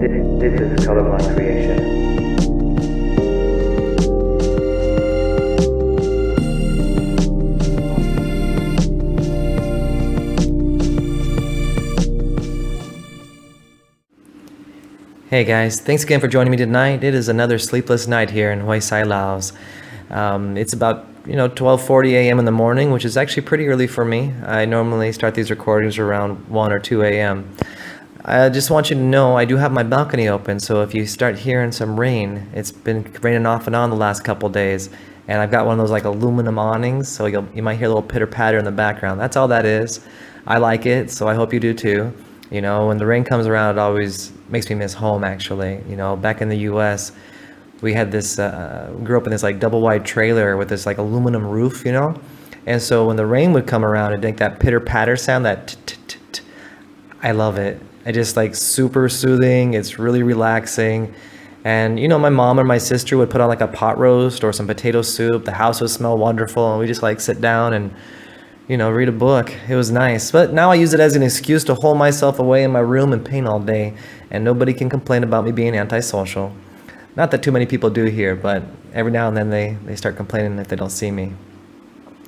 This is colorblind creation. Hey guys, thanks again for joining me tonight. It is another sleepless night here in Hue Sai, Laos. It's about 12:40 a.m. in the morning, which is actually pretty early for me. I normally start these recordings around 1 or 2 a.m. I just want you to know I do have my balcony open, so if you start hearing some rain, it's been raining off and on the last couple days, and I've got one of those like aluminum awnings, so you might hear a little pitter patter in the background. That's all that is. I like it, so I hope you do too. When the rain comes around, it always makes me miss home, actually. Back in the US, we had this, grew up in this like double wide trailer with this like aluminum roof, and so when the rain would come around, it'd make that pitter patter sound, that t-t-t-t. I love it. It just like super soothing. It's really relaxing. And my mom or my sister would put on like a pot roast or some potato soup. The house would smell wonderful, and we just like sit down and read a book. It was nice. But now I use it as an excuse to hole myself away in my room and paint all day, and nobody can complain about me being antisocial. Not that too many people do here, but every now and then they start complaining if they don't see me.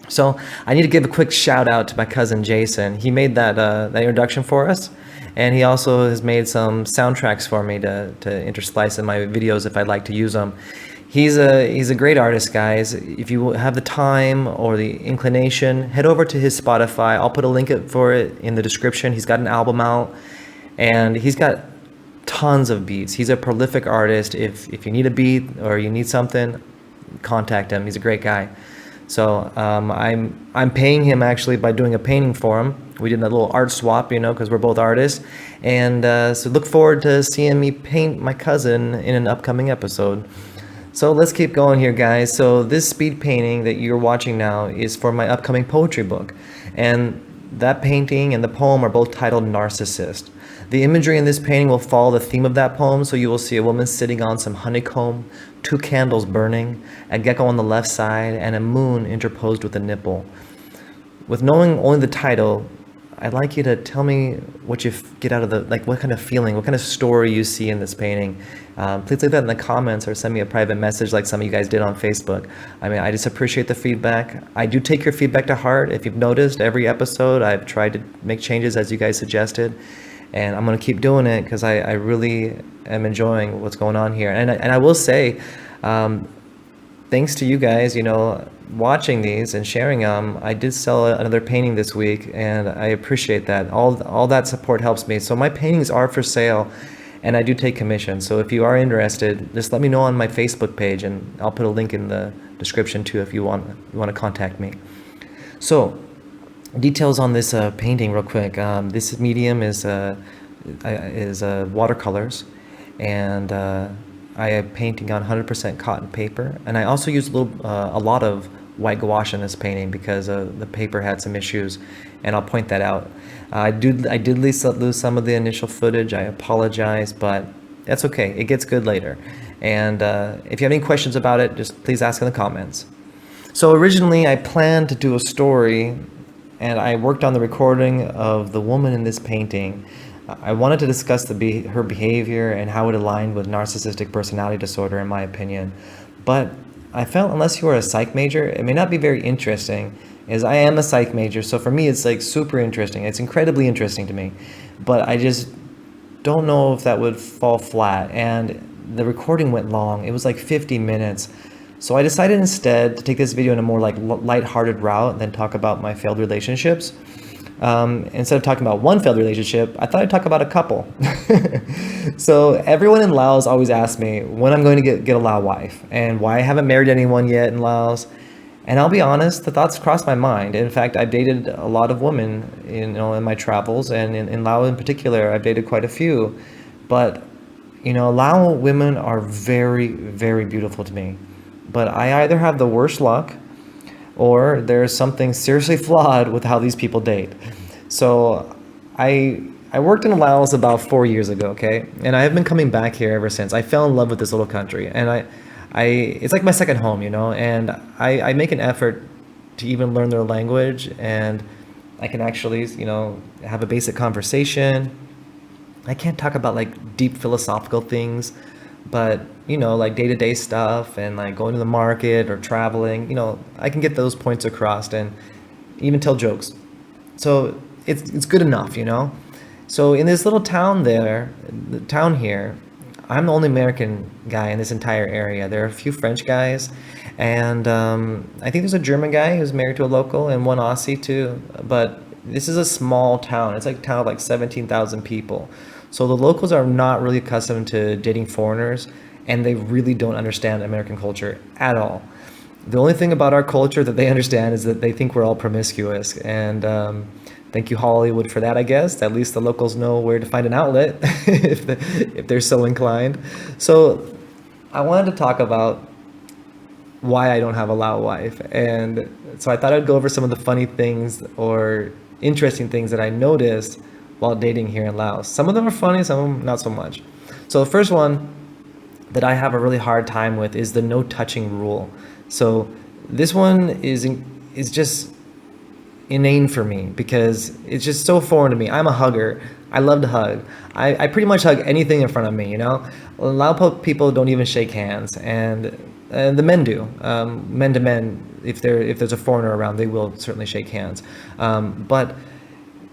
So I need to give a quick shout out to my cousin Jason. He made that introduction for us, and he also has made some soundtracks for me to intersplice in my videos if I'd like to use them. He's a great artist, guys. If you have the time or the inclination, head over to his Spotify. I'll put a link for it in the description. He's got an album out, and he's got tons of beats. He's a prolific artist. If you need a beat or you need something, contact him. He's a great guy. So I'm paying him actually by doing a painting for him. We did a little art swap, because we're both artists, and so look forward to seeing me paint my cousin in an upcoming episode. So let's keep going here, guys. So this speed painting that you're watching now is for my upcoming poetry book. And that painting and the poem are both titled Narcissist. The imagery in this painting will follow the theme of that poem. So you will see a woman sitting on some honeycomb, 2 candles burning, a gecko on the left side, and a moon interposed with a nipple. With knowing only the title, I'd like you to tell me what you get out of what kind of feeling, what kind of story you see in this painting. Please leave that in the comments or send me a private message like some of you guys did on Facebook. I just appreciate the feedback. I do take your feedback to heart. If you've noticed, every episode I've tried to make changes as you guys suggested, and I'm going to keep doing it because I really am enjoying what's going on here. And I will say, thanks to you guys, watching these and sharing them, I did sell another painting this week, and I appreciate that. All that support helps me. So my paintings are for sale, and I do take commissions. So if you are interested, just let me know on my Facebook page, and I'll put a link in the description too if you want to contact me. So details on this painting real quick. This medium is watercolors, and I am painting on 100% cotton paper, and I also use a lot of white gouache in this painting because the paper had some issues, and I'll point that out. I did lose some of the initial footage. I apologize, but that's okay. It gets good later. And if you have any questions about it, just please ask in the comments. So originally I planned to do a story, and I worked on the recording of the woman in this painting. I wanted to discuss her behavior and how it aligned with narcissistic personality disorder, in my opinion. But I felt unless you are a psych major, it may not be very interesting, as I am a psych major. So for me, it's like super interesting. It's incredibly interesting to me. But I just don't know if that would fall flat. And the recording went long. It was like 50 minutes. So I decided instead to take this video in a more like lighthearted route than talk about my failed relationships. Instead of talking about one failed relationship, I thought I'd talk about a couple. So everyone in Laos always asks me when I'm going to get a Lao wife and why I haven't married anyone yet in Laos. And I'll be honest, the thoughts crossed my mind. In fact, I've dated a lot of women in my travels, and in Laos in particular, I've dated quite a few. But Lao women are very, very beautiful to me. But I either have the worst luck, or there's something seriously flawed with how these people date. So I worked in Laos about 4 years ago, okay? And I have been coming back here ever since. I fell in love with this little country, and it's like my second home, and I make an effort to even learn their language, and I can actually, have a basic conversation. I can't talk about like deep philosophical things, but like day-to-day stuff and like going to the market or traveling, I can get those points across and even tell jokes. So it's good enough. So in this little town the town here, I'm the only American guy in this entire area. There are a few French guys, and I think there's a German guy who's married to a local, and one Aussie too. But this is a small town. It's like a town of like 17,000 people. So the locals are not really accustomed to dating foreigners, and they really don't understand American culture at all. The only thing about our culture that they understand is that they think we're all promiscuous, and thank you Hollywood for that, I guess. At least the locals know where to find an outlet if they're so inclined. So I wanted to talk about why I don't have a Lao wife, and so I thought I'd go over some of the funny things or interesting things that I noticed while dating here in Laos. Some of them are funny, some of them not so much. So the first one that I have a really hard time with is the no touching rule. So this one is just inane for me because it's just so foreign to me. I'm a hugger. I love to hug. I pretty much hug anything in front of me. Lao people don't even shake hands, and the men do. Men to men, if there's a foreigner around, they will certainly shake hands. But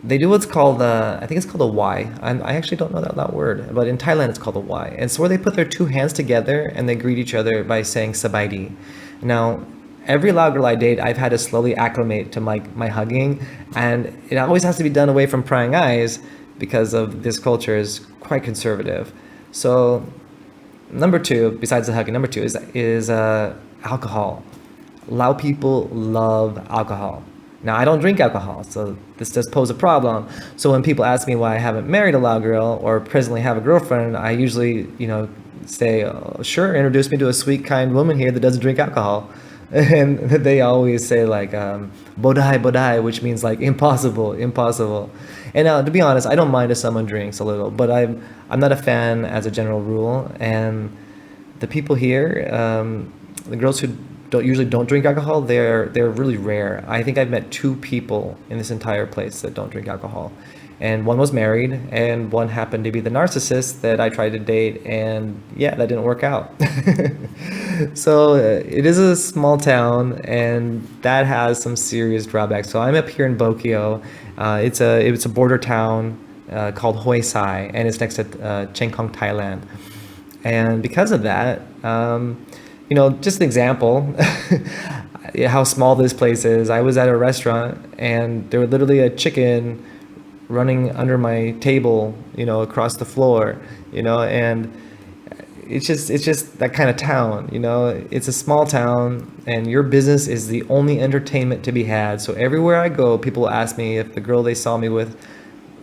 they do what's called, I think it's called a Y. I actually don't know that word, but in Thailand it's called a Y. And it's where they put their two hands together and they greet each other by saying sabaidi. Now, every Lao girl I date, I've had to slowly acclimate to my hugging, and it always has to be done away from prying eyes because of this culture is quite conservative. So number two, besides the hugging, number two is alcohol. Lao people love alcohol. Now, I don't drink alcohol, so this does pose a problem. So when people ask me why I haven't married a Lao girl or presently have a girlfriend, I usually, say, oh, sure, introduce me to a sweet, kind woman here that doesn't drink alcohol. And they always say like, bodai, bodai, which means like impossible, impossible. And now, to be honest, I don't mind if someone drinks a little, but I'm not a fan as a general rule. And the people here, the girls who usually don't drink alcohol, they're really rare. I think I've met two people in this entire place that don't drink alcohol, and one was married, and one happened to be the narcissist that I tried to date, and yeah, that didn't work out. So it is a small town, and that has some serious drawbacks. So I'm up here in Bokeo. It's a border town called Hoi Sai, and it's next to Chiang Khong, Thailand. And because of that, just an example, how small this place is. I was at a restaurant and there was literally a chicken running under my table, across the floor, and it's just that kind of town, it's a small town and your business is the only entertainment to be had. So everywhere I go, people ask me if the girl they saw me with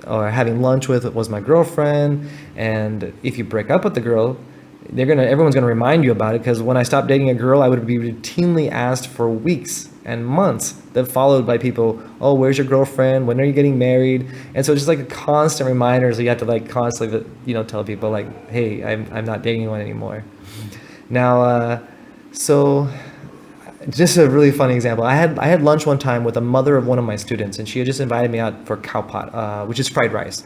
or having lunch with was my girlfriend. And if you break up with the girl, everyone's gonna remind you about it, because when I stopped dating a girl, I would be routinely asked for weeks and months, that followed by people, oh, where's your girlfriend? When are you getting married? And so it's just like a constant reminder. So you have to like constantly, tell people like, hey, I'm not dating anyone anymore. Now, so just a really funny example. I had lunch one time with a mother of one of my students, and she had just invited me out for khao pat, which is fried rice.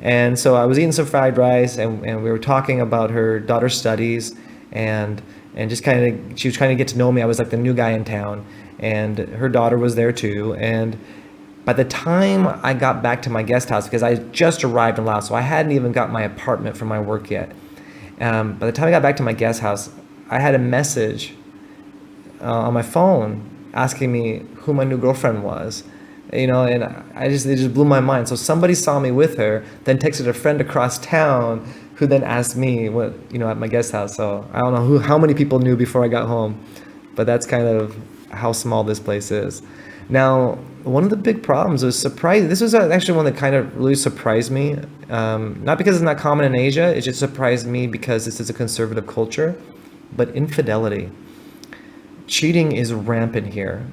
And so I was eating some fried rice, and we were talking about her daughter's studies, and just she was trying to get to know me. I was like the new guy in town, and her daughter was there too. And by the time I got back to my guest house, because I just arrived in Laos, so I hadn't even got my apartment from my work yet. By the time I got back to my guest house, I had a message on my phone asking me who my new girlfriend was. And it just blew my mind. So somebody saw me with her, then texted a friend across town, who then asked me what, at my guest house. So I don't know how many people knew before I got home, but that's kind of how small this place is. Now, one of the big problems was surprise. This was actually one that kind of really surprised me. Not because it's not common in Asia, it just surprised me because this is a conservative culture, but infidelity. Cheating is rampant here.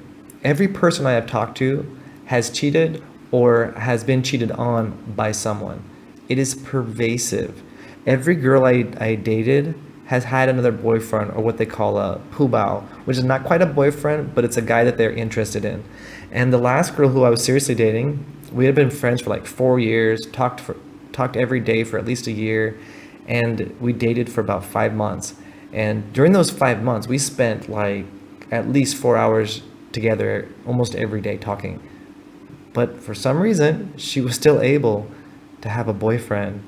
Every person I have talked to has cheated or has been cheated on by someone. It is pervasive. Every girl I dated has had another boyfriend, or what they call a pubao, which is not quite a boyfriend, but it's a guy that they're interested in. And the last girl who I was seriously dating, we had been friends for like 4 years, talked talked every day for at least a year, and we dated for about 5 months. And during those 5 months, we spent like at least 4 hours together almost every day talking. But for some reason, she was still able to have a boyfriend,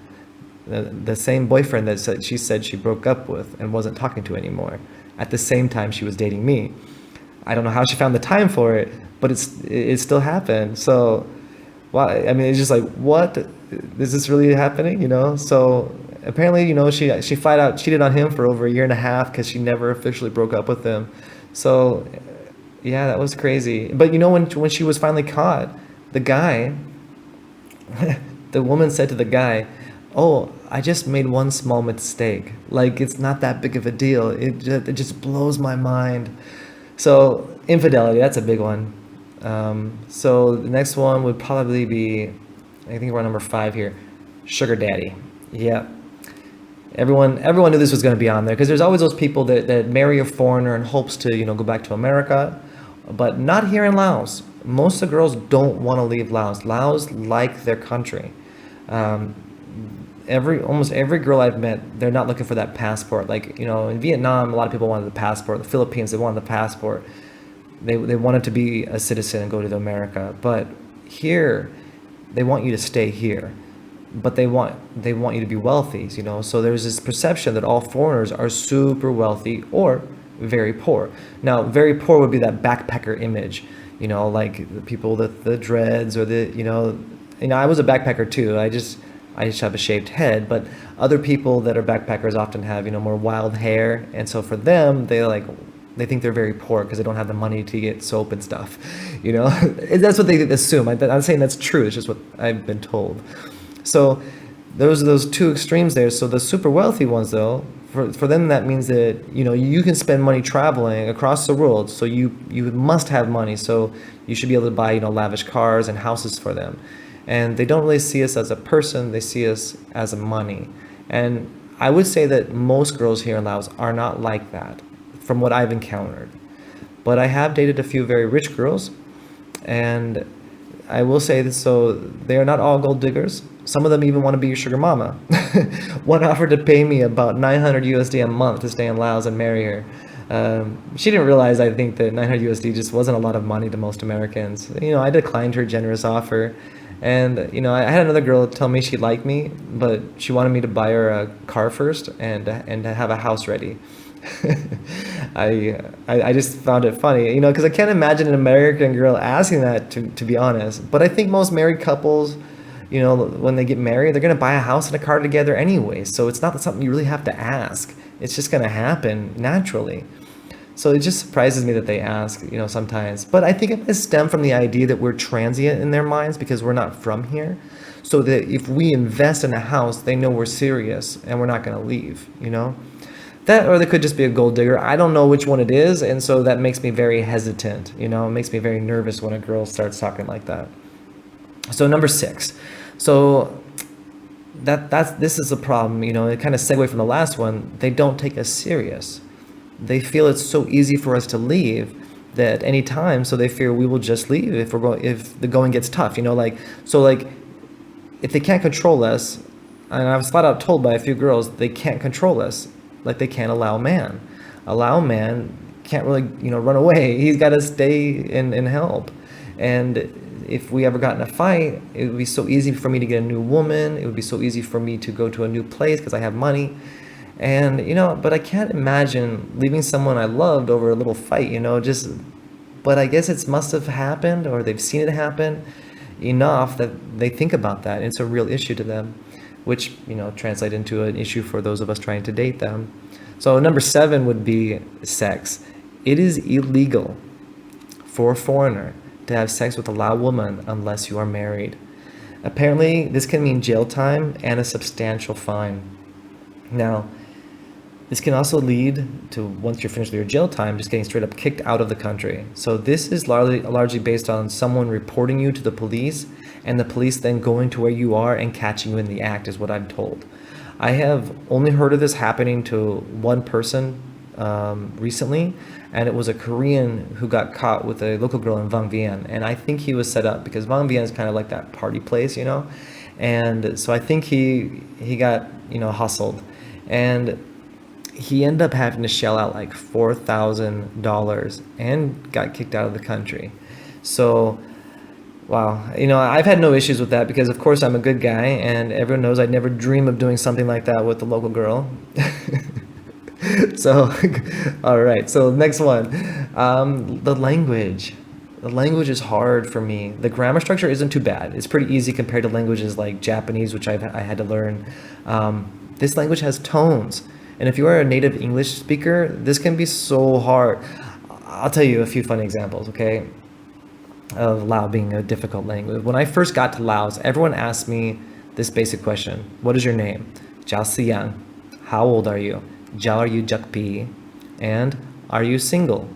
the same boyfriend that she said she broke up with and wasn't talking to anymore, at the same time she was dating me. I don't know how she found the time for it, but it still happened. So, well, I mean, it's just like, what? Is this really happening? So apparently, she flat out cheated on him for over a year and a half because she never officially broke up with him. So, yeah, that was crazy. But when she was finally caught, the guy, the woman said to the guy, "Oh, I just made one small mistake. Like, it's not that big of a deal. It just blows my mind." So infidelity, that's a big one. So the next one would probably be, I think we're on number 5 here, sugar daddy. Yeah. Everyone knew this was going to be on there because there's always those people that marry a foreigner in hopes to, go back to America, but not here in Laos. Most of the girls don't want to leave Laos. Laos like their country. Almost every girl I've met, they're not looking for that passport. Like, in Vietnam, a lot of people wanted the passport. The Philippines, they wanted the passport. They wanted to be a citizen and go to America. But here, they want you to stay here. But they want you to be wealthy, So there's this perception that all foreigners are super wealthy or very poor. Now, very poor would be that backpacker image, like the people with the dreads or I was a backpacker too. I just have a shaved head, but other people that are backpackers often have, more wild hair. And so for them, they think they're very poor because they don't have the money to get soap and stuff, That's what they assume. I'm saying that's true. It's just what I've been told. So those are those two extremes there. So the super wealthy ones, though, for them, that means that, you can spend money traveling across the world. So you must have money. So you should be able to buy, lavish cars and houses for them. And they don't really see us as a person. They see us as a money. And I would say that most girls here in Laos are not like that from what I've encountered. But I have dated a few very rich girls, and I will say this, so they are not all gold diggers. Some of them even want to be your sugar mama. One offered to pay me about 900 USD a month to stay in Laos and marry her. She didn't realize, I think, that 900 USD just wasn't a lot of money to most Americans. I declined her generous offer. And, I had another girl tell me she liked me, but she wanted me to buy her a car first and to have a house ready. I just found it funny, because I can't imagine an American girl asking that, to be honest. But I think most married couples, when they get married, they're going to buy a house and a car together anyway. So it's not something you really have to ask. It's just going to happen naturally. So it just surprises me that they ask, sometimes. But I think it must stem from the idea that we're transient in their minds because we're not from here. So that if we invest in a house, they know we're serious and we're not going to leave, That, or they could just be a gold digger. I don't know which one it is. And so that makes me very hesitant, It makes me very nervous when a girl starts talking like that. So number 6. So this is a problem, it kind of segue from the last one. They don't take us serious. They feel it's so easy for us to leave that any time, so they fear we will just leave if the going gets tough, if they can't control us, and I was flat out told by a few girls they can't control us, like they can't allow a man. Allow a man can't really, run away. He's got to stay and help. And if we ever got in a fight, it would be so easy for me to get a new woman. It would be so easy for me to go to a new place because I have money. And, but I can't imagine leaving someone I loved over a little fight, but I guess it must have happened, or they've seen it happen enough that they think about that. It's a real issue to them, which, translate into an issue for those of us trying to date them. So number 7 would be sex. It is illegal for a foreigner to have sex with a Lao woman unless you are married. Apparently, this can mean jail time and a substantial fine. Now, this can also lead to, once you're finished with your jail time, just getting straight up kicked out of the country. So this is largely based on someone reporting you to the police, and the police then going to where you are and catching you in the act, is what I'm told. I have only heard of this happening to one person recently, and it was a Korean who got caught with a local girl in Vang Vieng. And I think he was set up because Vang Vieng is kind of like that party place, And so I think he got, hustled, and he ended up having to shell out like $4,000 and got kicked out of the country. So, wow, I've had no issues with that because, of course, I'm a good guy, and everyone knows I'd never dream of doing something like that with the local girl. So, all right. So next one, the language. The language is hard for me. The grammar structure isn't too bad. It's pretty easy compared to languages like Japanese, which I had to learn. This language has tones. And if you are a native English speaker, this can be so hard. I'll tell you a few funny examples, okay, of Lao being a difficult language. When I first got to Laos, everyone asked me this basic question. What is your name? Jiao Siyang. How old are you? Jiao are you Jakpi? And are you single?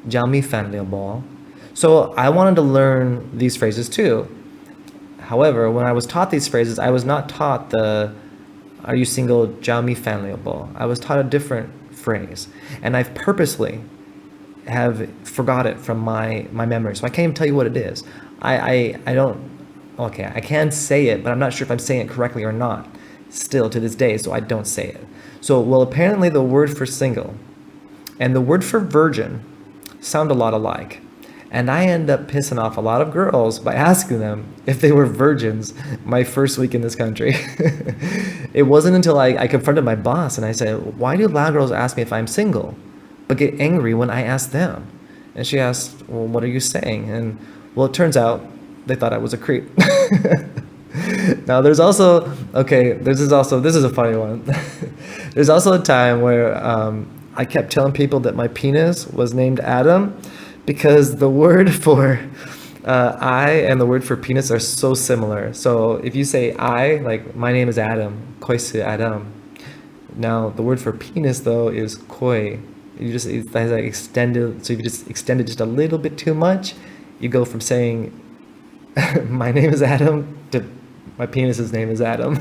Jiao mi fan liao bo. So I wanted to learn these phrases too. However, when I was taught these phrases, I was not taught the "Are you single?" Jiao mi fan liao bo. I was taught a different phrase, and I've purposely have forgot it from my memory. So I can't even tell you what it is. I don't. Okay, I can say it, but I'm not sure if I'm saying it correctly or not. Still to this day, so I don't say it. So well, apparently the word for single and the word for virgin sound a lot alike. And I end up pissing off a lot of girls by asking them if they were virgins my first week in this country. It wasn't until I confronted my boss and I said, why do Lao girls ask me if I'm single, but get angry when I ask them? And she asked, well, what are you saying? And well, it turns out they thought I was a creep. Now there's also, this is a funny one. There's also a time where I kept telling people that my penis was named Adam, because the word for I and the word for penis are so similar. So if you say I, like my name is Adam, koi se Adam. Now the word for penis though is koi. It has like extended. So if you just extend it just a little bit too much, you go from saying my name is Adam to my penis's name is Adam.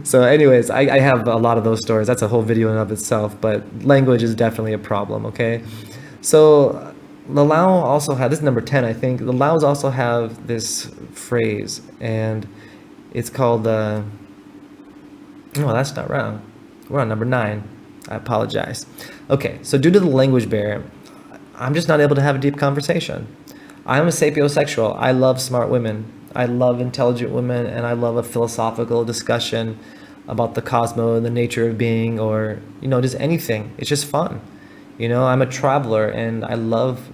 So anyways, I have a lot of those stories. That's a whole video in and of itself, but language is definitely a problem, okay? So the Lao also have, this is number 10, I think. The Laos also have this phrase, and it's called, no, that's not wrong. We're on number 9. I apologize. Okay, so due to the language barrier, I'm just not able to have a deep conversation. I'm a sapiosexual. I love smart women. I love intelligent women, and I love a philosophical discussion about the cosmos and the nature of being, or, just anything. It's just fun. I'm a traveler and I love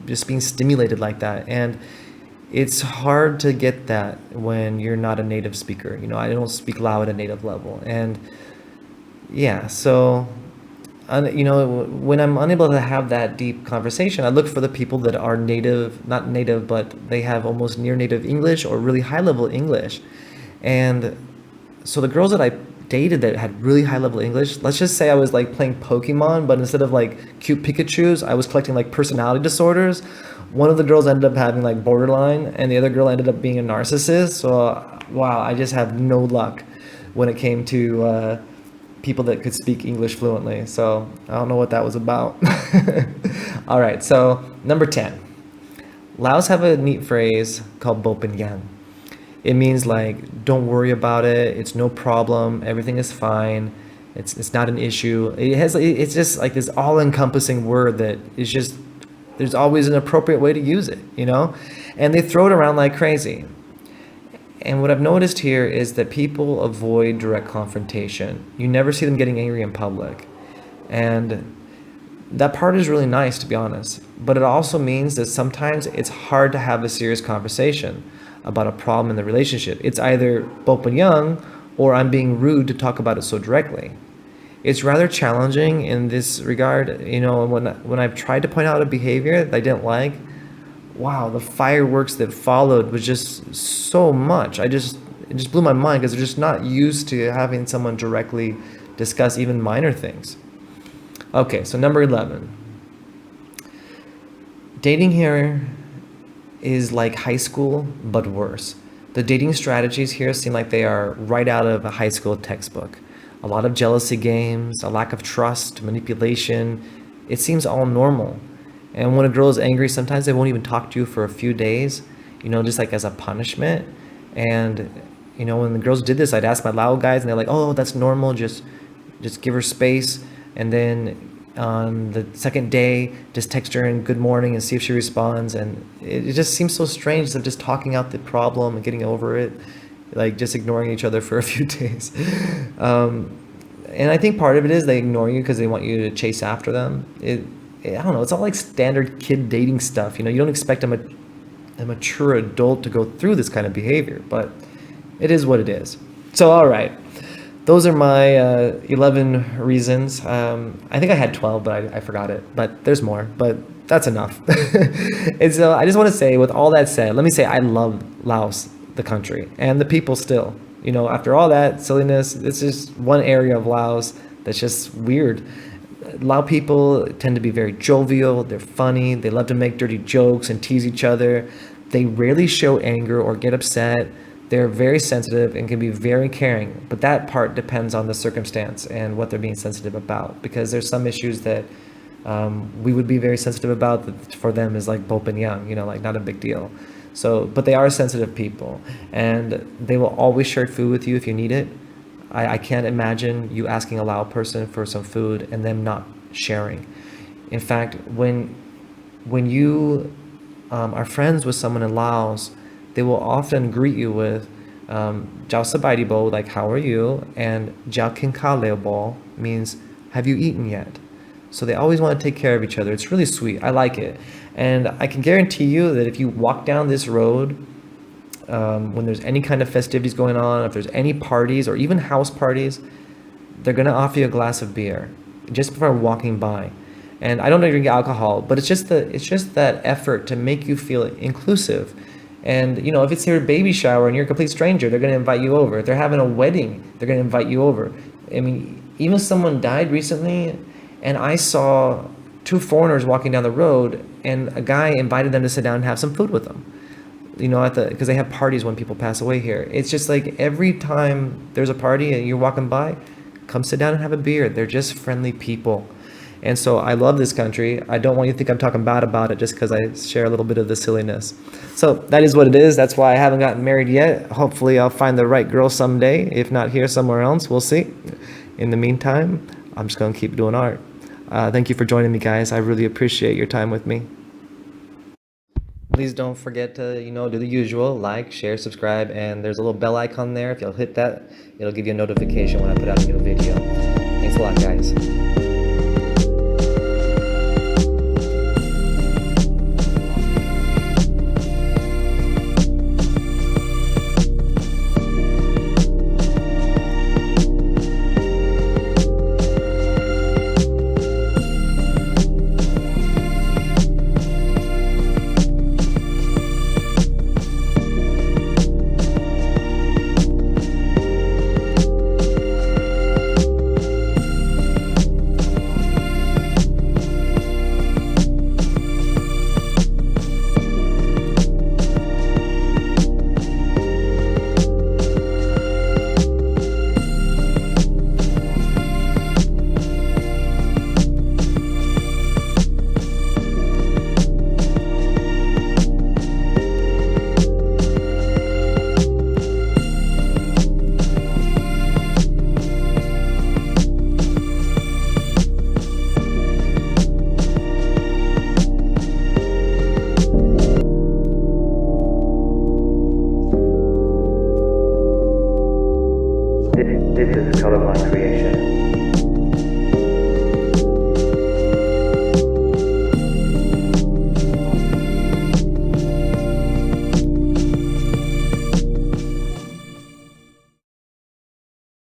just being stimulated like that. And it's hard to get that when you're not a native speaker. I don't speak Lao at a native level. And yeah, so, when I'm unable to have that deep conversation, I look for the people that are native, not native, but they have almost near native English or really high level English. And so the girls that I dated that had really high level English, let's just say I was like playing Pokemon, but instead of like cute Pikachus, I was collecting like personality disorders. One of the girls ended up having like borderline, and the other girl ended up being a narcissist. So wow, I just have no luck when it came to people that could speak English fluently. So I don't know what that was about. All right, so number 10. Laos have a neat phrase called Bopin Yang. It means like, don't worry about it. It's no problem. Everything is fine. It's not an issue. It's just like this all-encompassing word that is just, there's always an appropriate way to use it, And they throw it around like crazy. And what I've noticed here is that people avoid direct confrontation. You never see them getting angry in public. And that part is really nice, to be honest. But it also means that sometimes it's hard to have a serious conversation about a problem in the relationship. It's either Bopin Yang or I'm being rude to talk about it so directly. It's rather challenging in this regard. When I've tried to point out a behavior that I didn't like, wow, the fireworks that followed was just so much. It just blew my mind because they're just not used to having someone directly discuss even minor things. Okay, so number 11. Dating here is like high school, but worse. The dating strategies here seem like they are right out of a high school textbook. A lot of jealousy games, a lack of trust, manipulation. It seems all normal. And when a girl is angry, sometimes they won't even talk to you for a few days, just like as a punishment. And when the girls did this, I'd ask my Lao guys, and they're like, "Oh, that's normal. Just give her space." And then on the second day, just text her in good morning and see if she responds. And it just seems so strange of just talking out the problem and getting over it, like just ignoring each other for a few days. And I think part of it is they ignore you because they want you to chase after them. I don't know. It's all like standard kid dating stuff. You don't expect a mature adult to go through this kind of behavior, but it is what it is. So, all right. Those are my 11 reasons. I think I had 12, but I forgot it. But there's more, but that's enough. And so I just want to say, with all that said, let me say I love Laos, the country, and the people still. After all that silliness, this is one area of Laos that's just weird. Lao people tend to be very jovial, they're funny, they love to make dirty jokes and tease each other. They rarely show anger or get upset. They're very sensitive and can be very caring, but that part depends on the circumstance and what they're being sensitive about, because there's some issues that we would be very sensitive about that for them is like Bo and Yang, like not a big deal. So, but they are sensitive people, and they will always share food with you if you need it. I can't imagine you asking a Lao person for some food and them not sharing. In fact, when you are friends with someone in Laos, they will often greet you with Jiao Sabai Bo, like how are you, and Jiao Kin Ka Leo Bo means have you eaten yet? So they always want to take care of each other. It's really sweet. I like it. And I can guarantee you that if you walk down this road, when there's any kind of festivities going on, if there's any parties or even house parties, they're going to offer you a glass of beer just before walking by. And I don't drink alcohol, but it's just that effort to make you feel inclusive. And if it's your baby shower and you're a complete stranger, they're going to invite you over. If they're having a wedding, they're going to invite you over. I mean, even someone died recently, and I saw two foreigners walking down the road, and a guy invited them to sit down and have some food with them. Because they have parties when people pass away here. It's just like every time there's a party and you're walking by, come sit down and have a beer. They're just friendly people. And so I love this country. I don't want you to think I'm talking bad about it just because I share a little bit of the silliness. So that is what it is. That's why I haven't gotten married yet. Hopefully I'll find the right girl someday. If not here, somewhere else. We'll see. In the meantime, I'm just going to keep doing art. Thank you for joining me, guys. I really appreciate your time with me. Please don't forget to, do the usual, like, share, subscribe, and there's a little bell icon there. If you'll hit that, it'll give you a notification when I put out a new video. Thanks a lot, guys. This is Cotman creation.